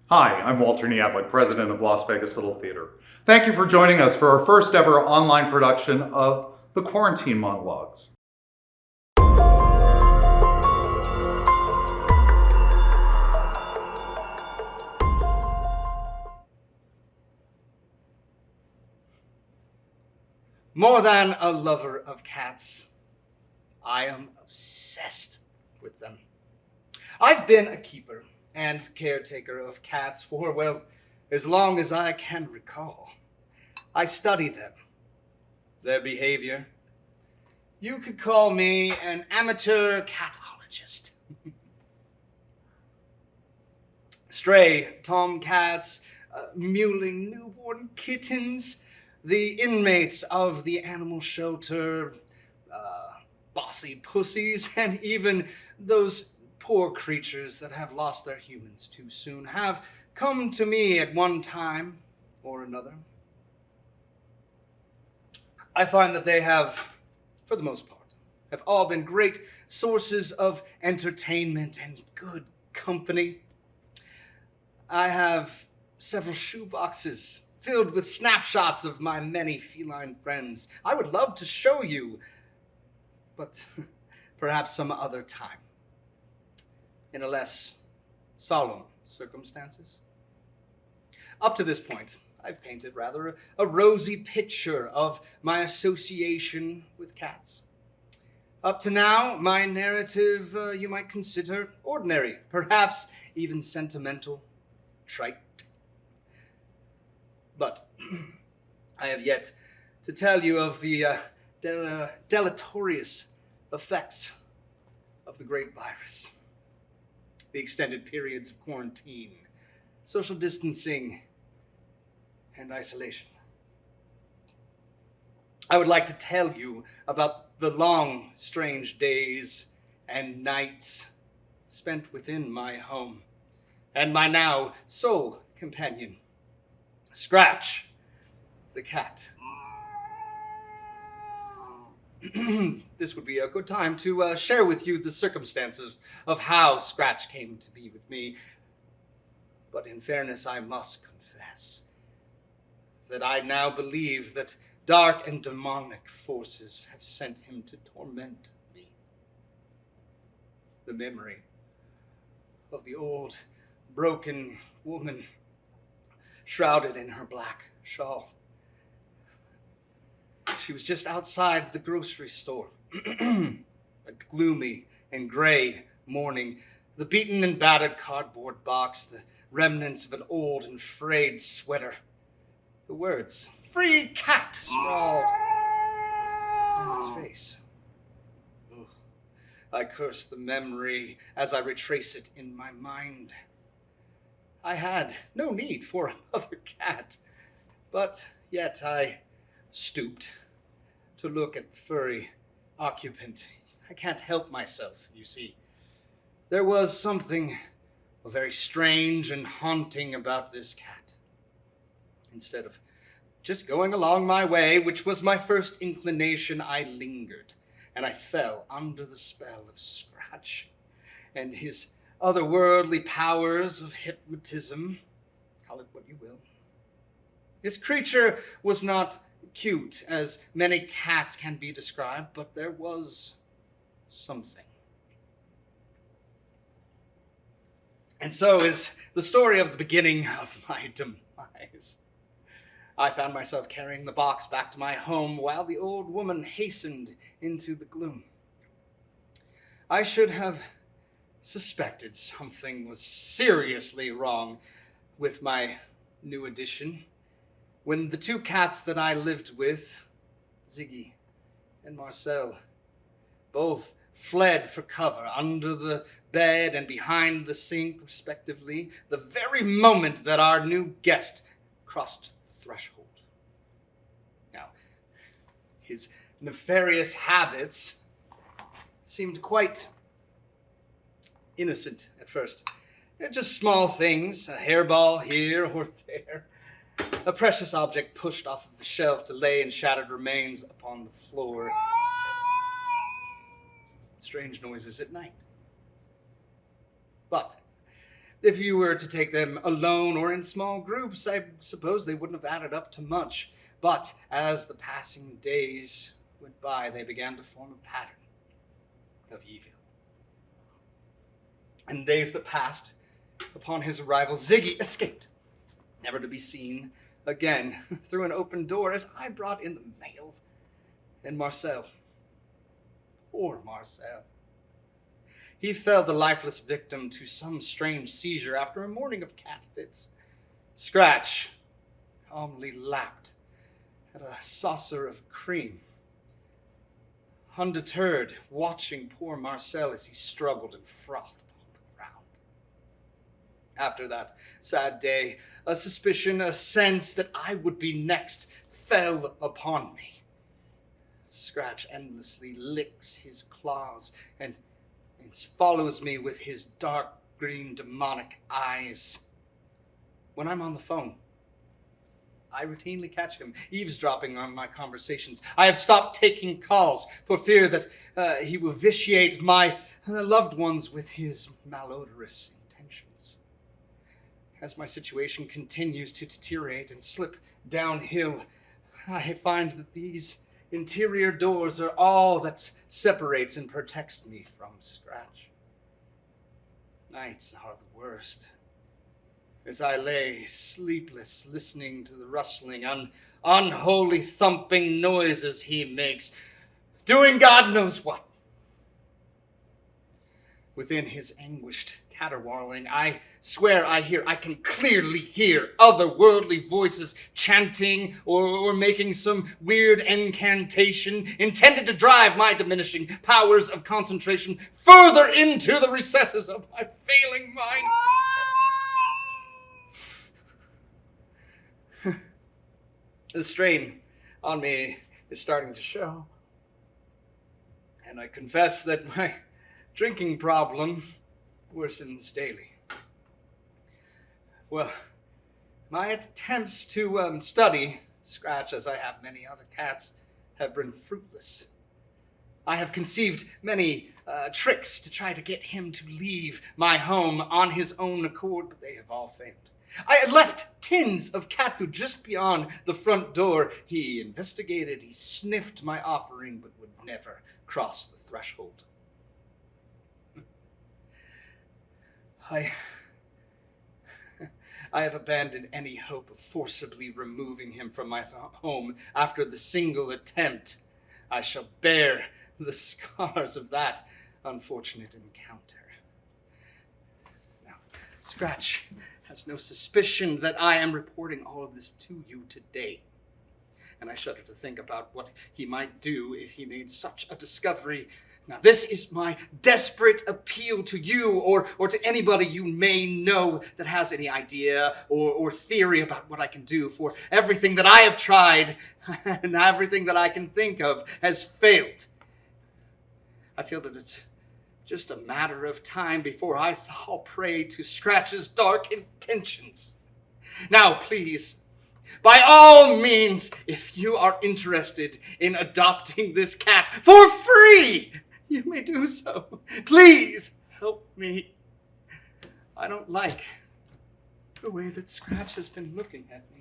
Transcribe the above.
Hi, I'm Walter Niadlik, president of Las Vegas Little Theater. Thank you for joining us for our first ever online production of the Quarantine Monologues. More than a lover of cats, I am obsessed with them. I've been a keeper and caretaker of cats for, well, as long as I can recall. I study them, their behavior. You could call me an amateur catologist. Stray tomcats, mewling newborn kittens, the inmates of the animal shelter, bossy pussies, and even those poor creatures that have lost their humans too soon have come to me at one time or another. I find that they have, for the most part, have all been great sources of entertainment and good company. I have several shoeboxes filled with snapshots of my many feline friends. I would love to show you, but perhaps some other time, in a less solemn circumstances. Up to this point, I've painted rather a rosy picture of my association with cats. Up to now, my narrative you might consider ordinary, perhaps even sentimental, trite. But I have yet to tell you of the deleterious effects of the great virus. The extended periods of quarantine, social distancing, and isolation. I would like to tell you about the long, strange days and nights spent within my home and my now sole companion, Scratch, the cat. This would be a good time to share with you the circumstances of how Scratch came to be with me. But in fairness, I must confess that I now believe that dark and demonic forces have sent him to torment me. The memory of the old, broken woman shrouded in her black shawl. She was just outside the grocery store. A gloomy and gray morning. The beaten and battered cardboard box, the remnants of an old and frayed sweater. The words, "Free cat," scrawled on its face. Ugh. I curse the memory as I retrace it in my mind. I had no need for another cat, but yet I stooped to look at the furry occupant. I can't help myself, you see. There was something very strange and haunting about this cat. Instead of just going along my way, which was my first inclination, I lingered, and I fell under the spell of Scratch and his otherworldly powers of hypnotism. Call it what you will. This creature was not cute, as many cats can be described, but there was something. And so is the story of the beginning of my demise. I found myself carrying the box back to my home while the old woman hastened into the gloom. I should have suspected something was seriously wrong with my new addition when the two cats that I lived with, Ziggy and Marcel, both fled for cover under the bed and behind the sink, respectively, the very moment that our new guest crossed the threshold. Now, his nefarious habits seemed quite innocent at first. Just small things, a hairball here or there, a precious object pushed off of the shelf to lay in shattered remains upon the floor. Strange noises at night. But If you were to take them alone or in small groups, I suppose they wouldn't have added up to much. But as the passing days went by, they began to form a pattern of evil. In the days that passed, upon his arrival, Ziggy escaped, never to be seen again, through an open door as I brought in the mail. And Marcel, poor Marcel, he fell the lifeless victim to some strange seizure after a morning of cat fits. Scratch calmly lapped at a saucer of cream, undeterred, watching poor Marcel as he struggled and frothed on the ground. After that sad day, a suspicion, a sense that I would be next fell upon me. Scratch endlessly licks his claws and follows me with his dark green demonic eyes. When I'm on the phone, I routinely catch him eavesdropping on my conversations. I have stopped taking calls for fear that he will vitiate my loved ones with his malodorous intentions. As my situation continues to deteriorate and slip downhill, I find that these interior doors are all that separates and protects me from Scratch. Nights are the worst. As I lay sleepless, listening to the rustling, unholy thumping noises he makes, doing God knows what. Within his anguished caterwauling, I swear I can clearly hear otherworldly voices chanting or making some weird incantation intended to drive my diminishing powers of concentration further into the recesses of my failing mind. The strain on me is starting to show, and I confess that my drinking problem worsens daily. Well, my attempts to study Scratch, as I have many other cats, have been fruitless. I have conceived many tricks to try to get him to leave my home on his own accord, but they have all failed. I had left tins of cat food just beyond the front door. He investigated, he sniffed my offering, but would never cross the threshold. I have abandoned any hope of forcibly removing him from my home after the single attempt. I shall bear the scars of that unfortunate encounter. Now, Scratch has no suspicion that I am reporting all of this to you today. And I shudder to think about what he might do if he made such a discovery. Now, this is my desperate appeal to you or to anybody you may know that has any idea or theory about what I can do, for everything that I have tried and everything that I can think of has failed. I feel that it's just a matter of time before I fall prey to Scratch's dark intentions. Now, please, by all means, if you are interested in adopting this cat for free, you may do so. Please help me. I don't like the way that Scratch has been looking at me.